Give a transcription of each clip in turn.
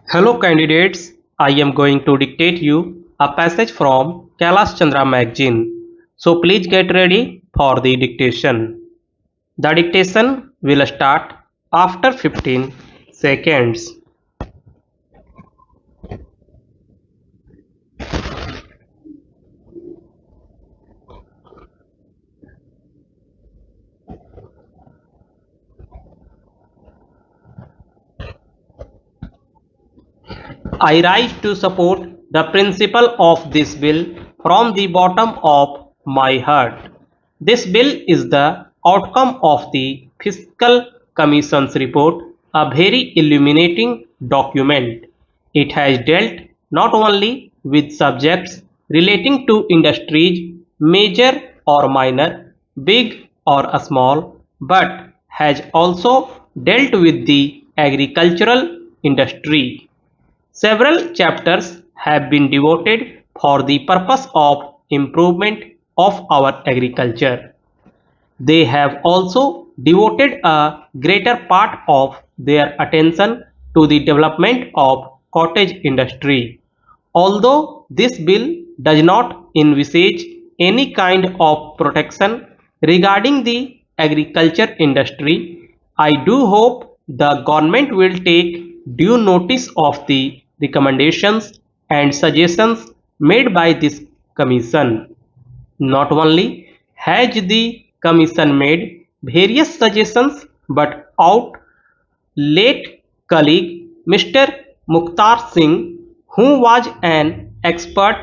Hello candidates, I am going to dictate you a passage from Kailash Chandra magazine. So please get ready for the dictation. The dictation will start after 15 seconds. I rise to support the principle of this bill from the bottom of my heart. This bill is the outcome of the Fiscal Commission's report, a very illuminating document. It has dealt not only with subjects relating to industries, major or minor, big or small, but has also dealt with the agricultural industry. Several chapters have been devoted for the purpose of improvement of our agriculture. They have also devoted a greater part of their attention to the development of cottage industry. Although this bill does not envisage any kind of protection regarding the agriculture industry, I do hope the government will take due notice of the recommendations and suggestions made by this commission. Not only has the Commission made various suggestions, but our late colleague Mr. Mukhtar Singh, who was an expert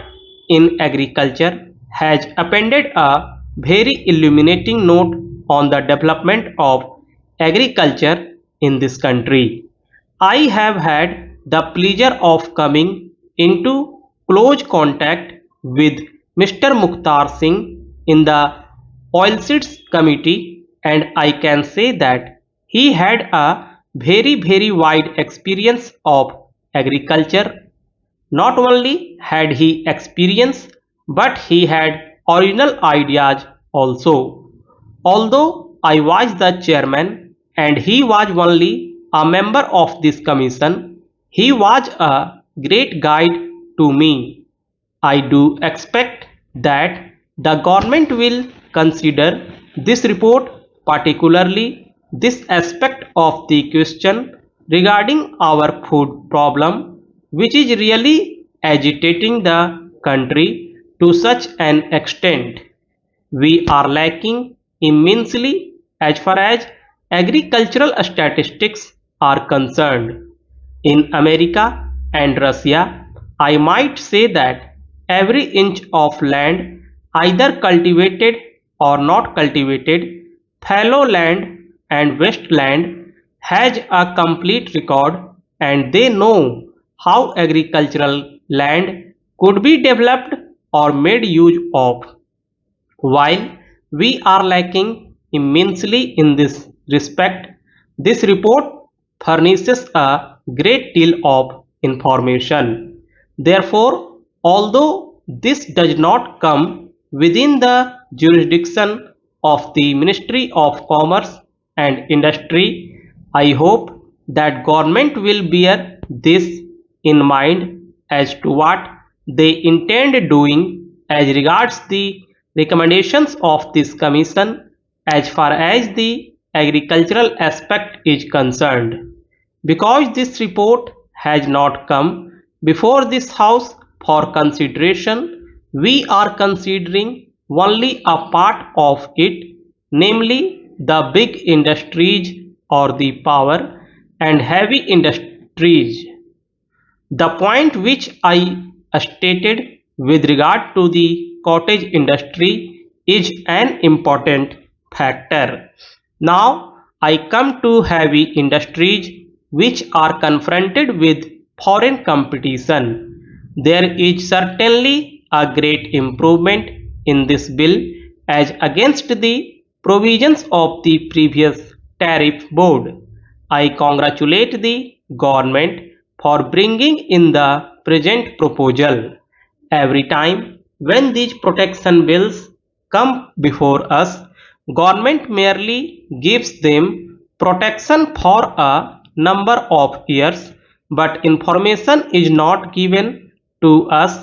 in agriculture, has appended a very illuminating note on the development of agriculture in this country. I have had the pleasure of coming into close contact with Mr. Mukhtar Singh in the Oilseeds Committee, and I can say that he had a very wide experience of agriculture. Not only had he experience, but he had original ideas also. Although I was the chairman and he was only a member of this commission, he was a great guide to me. I do expect that the government will consider this report, particularly this aspect of the question regarding our food problem, which is really agitating the country to such an extent. We are lacking immensely as far as agricultural statistics are concerned. In America and Russia, I might say that every inch of land, either cultivated or not cultivated, fallow land and wasteland, has a complete record, and they know how agricultural land could be developed or made use of. While we are lacking immensely in this respect, this report furnishes a great deal of information. Therefore, although this does not come within the jurisdiction of the Ministry of Commerce and Industry, I hope that government will bear this in mind as to what they intend doing as regards the recommendations of this commission as far as the agricultural aspect is concerned. Because this report has not come before this house for consideration, we are considering only a part of it, namely the big industries or the power and heavy industries. The point which I stated with regard to the cottage industry is an important factor. Now I come to heavy industries which are confronted with foreign competition. There is certainly a great improvement in this bill as against the provisions of the previous tariff board. I congratulate the government for bringing in the present proposal. Every time when these protection bills come before us, government merely gives them protection for a number of years, but information is not given to us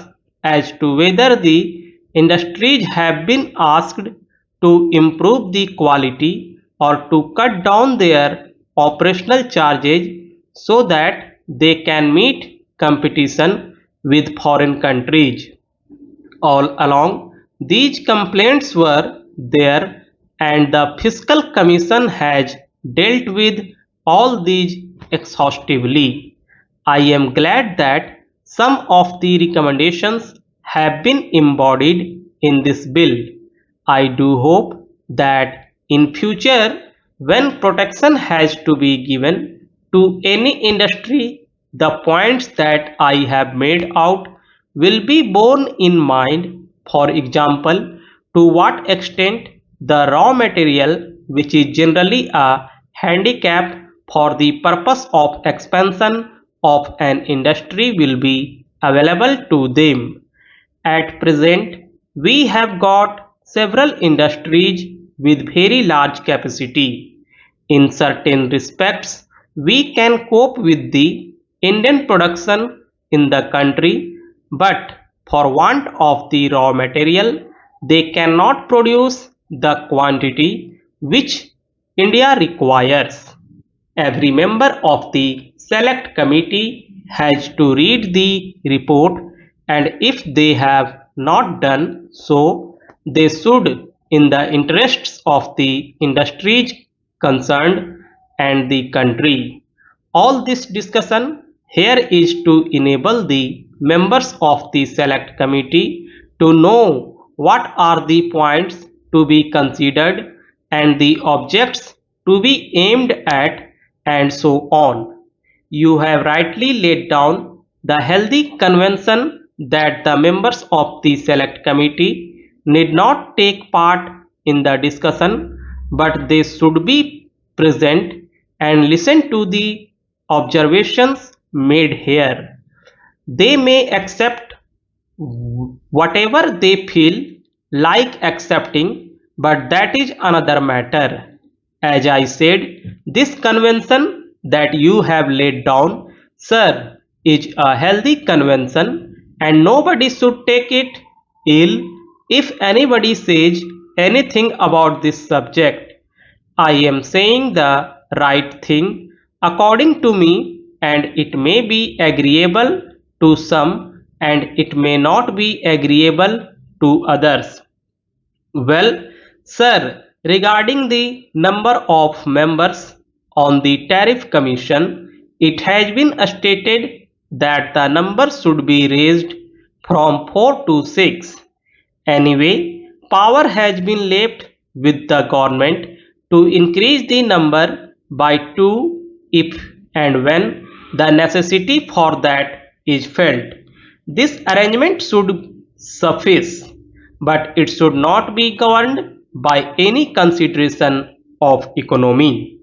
as to whether the industries have been asked to improve the quality or to cut down their operational charges so that they can meet competition with foreign countries. All along, these complaints were there, and the Fiscal Commission has dealt with all these exhaustively. I am glad that some of the recommendations have been embodied in this bill. I do hope that in future, when protection has to be given to any industry, the points that I have made out will be borne in mind. For example, to what extent the raw material, which is generally a handicap for the purpose of expansion of an industry, will be available to them. At present, we have got several industries with very large capacity. In certain respects, we can cope with the Indian production in the country, but for want of the raw material, they cannot produce the quantity which India requires. Every member of the select committee has to read the report, and if they have not done so, they should, in the interests of the industries concerned and the country. All this discussion here is to enable the members of the select committee to know what are the points to be considered and the objects to be aimed at, and so on. You have rightly laid down the healthy convention that the members of the select committee need not take part in the discussion, but they should be present and listen to the observations made here. They may accept whatever they feel like accepting, but that is another matter. As I said, this convention that you have laid down, sir, is a healthy convention, and nobody should take it ill if anybody says anything about this subject. I am saying the right thing according to me, and it may be agreeable to some and it may not be agreeable to others. Well, sir, regarding the number of members on the Tariff Commission, it has been stated that the number should be raised from 4 to 6. Anyway, power has been left with the government to increase the number by 2 if and when the necessity for that is felt. This arrangement should suffice, but it should not be governed by any consideration of economy.